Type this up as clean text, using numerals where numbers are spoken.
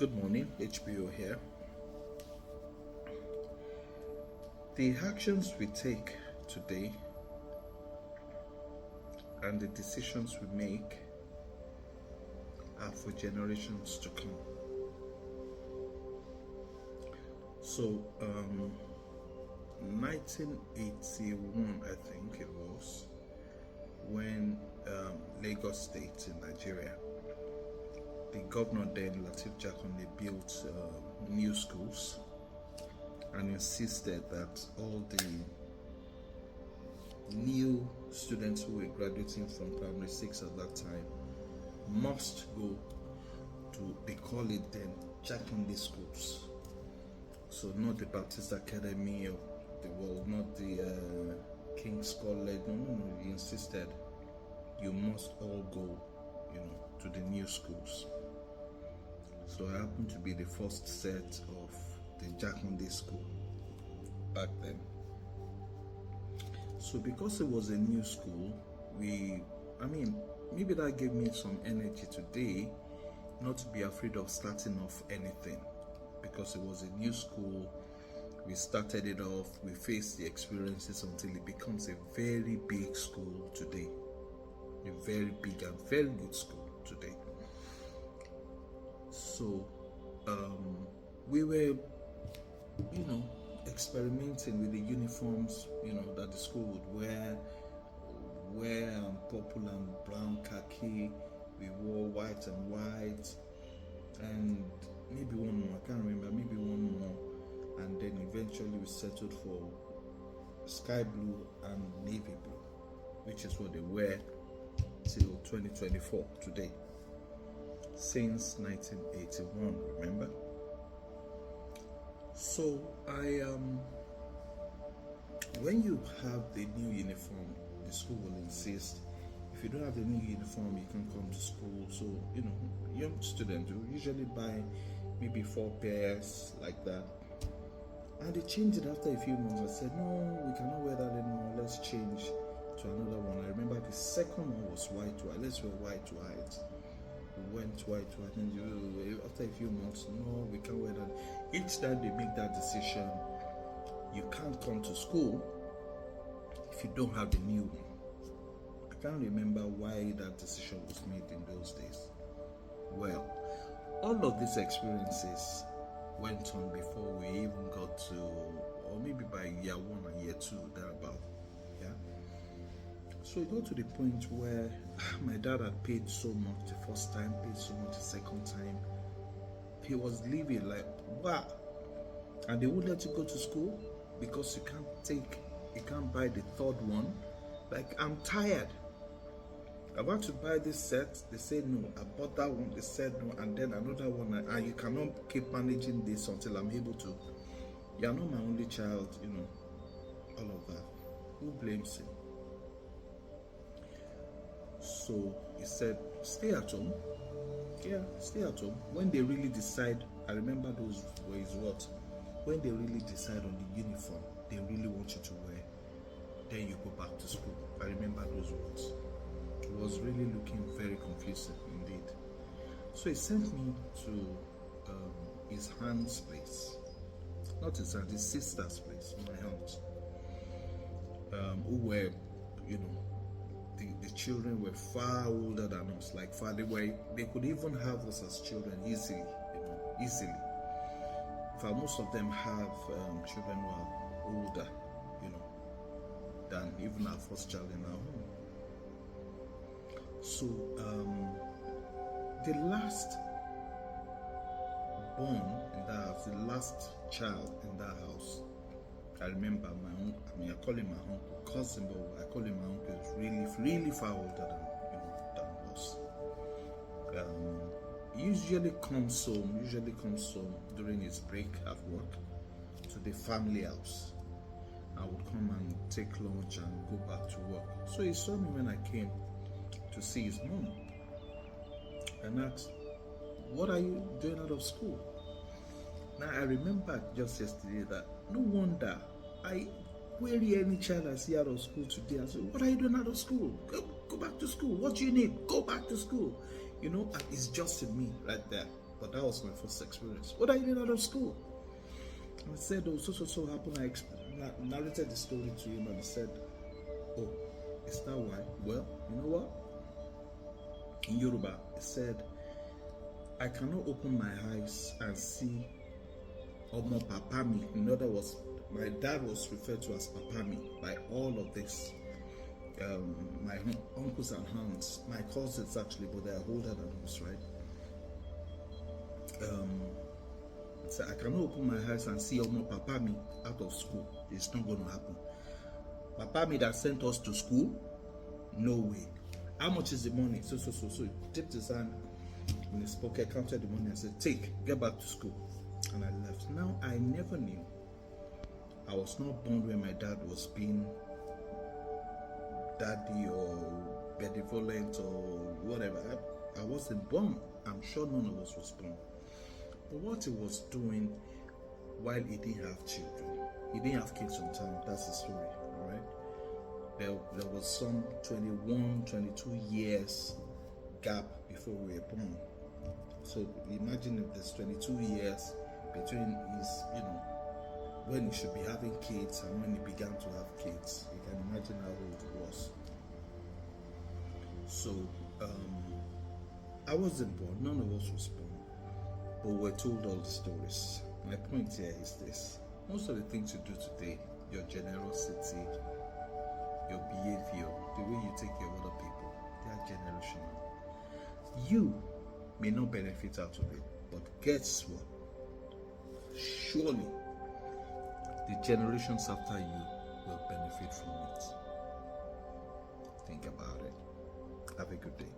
Good morning, HBO here. The actions we take today and the decisions we make are for generations to come. So, 1981, I think it was, when Lagos State in Nigeria, the governor then, Latif Jakonde, built new schools and insisted that all the new students who were graduating from primary 6 at that time must go to, they call it then, Jakonde schools. So not the Baptist Academy of the world, not the King's College. No. He insisted you must all go, to the new schools. So I happened to be the first set of the Jakonde school back then. So because it was a new school, maybe that gave me some energy today not to be afraid of starting off anything. Because it was a new school, we started it off, we faced the experiences until it becomes a very big school today. A very big and very good school today. So we were, experimenting with the uniforms, that the school would wear purple and brown khaki. We wore white and white, and maybe one more, I can't remember, maybe one more, and then eventually we settled for sky blue and navy blue, which is what they wear till 2024 today, since 1981, remember? So when you have the new uniform, the school will insist, if you don't have the new uniform, you can come to school. So, young students will usually buy maybe 4 pairs like that. And they changed it after a few months. I said, no, we cannot wear that anymore. Let's change to another one. I remember the second one was white. Let's wear white. We went white. And after a few months, no, we can't wear that. Each time they make that decision, you can't come to school if you don't have the new one. I can't remember why that decision was made in those days. Well, all of these experiences went on before we even got to, or maybe by year 1 and year 2, thereabout. Yeah. So it got to the point where my dad had paid so much the first time, paid so much the second time. He was leaving like, wow. And they would let you go to school because you can't buy the third one. Like, I'm tired. I want to buy this set. They say no. I bought that one. They said no. And then another one. And you cannot keep managing this until I'm able to. You're not my only child, all of that. Who blames him? So he said, stay at home. Yeah, stay at home. When they really decide, I remember those were his words. When they really decide on the uniform they really want you to wear, then you go back to school. I remember those words. It was really looking very confusing indeed. So he sent me to his aunt's place. Not his aunt, his sister's place, my aunt. Who were, the children were far older than us. Like far, they could even have us as children easily, easily. In fact, most of them have children who are older, than even our first child in our home. So the last born in that house, the last child in that house, I remember my uncle, I call him my uncle, cousin, but I call him my uncle, is really, really far older than us. He usually comes home during his break at work to the family house. I would come and take lunch and go back to work. So he saw me when I came to see his mom and asked, what are you doing out of school? Now I remember just yesterday that no wonder I query any child I see out of school today. I say, what are you doing out of school? Go back to school. What do you need? Go back to school. And it's just in me right there. But that was my first experience. What are you doing out of school? I said, oh, so happened. I narrated the story to him, and he said, oh, is that why? Well, you know what? In Yoruba, he said, I cannot open my eyes and see Omo Papami. In other words, my dad was referred to as Papami by all of this. My uncles and aunts, my cousins actually, but they are older than us, right? So I cannot open my eyes and see Omo Papami out of school. It's not going to happen. Papami that sent us to school, no way. How much is the money? So he dipped his hand in his pocket, counted the money, and said, take, get back to school. And I left. Now, I never knew. I was not born when my dad was being daddy or benevolent or whatever. I wasn't born. I'm sure none of us was born. But what he was doing while he didn't have children, he didn't have kids on time. That's the story, all right? There was some 21, 22 years gap before we were born. So imagine if there's 22 years between his, when he should be having kids and when he began to have kids. You can imagine how old he was. So I wasn't born, none of us was born, but we're told all the stories. My point here is this: most of the things you do today, your generosity, your behavior, the way you take care of other people, they are generational. You may not benefit out of it, but guess what? Surely the generations after you will benefit from it. Think about it. Have a good day.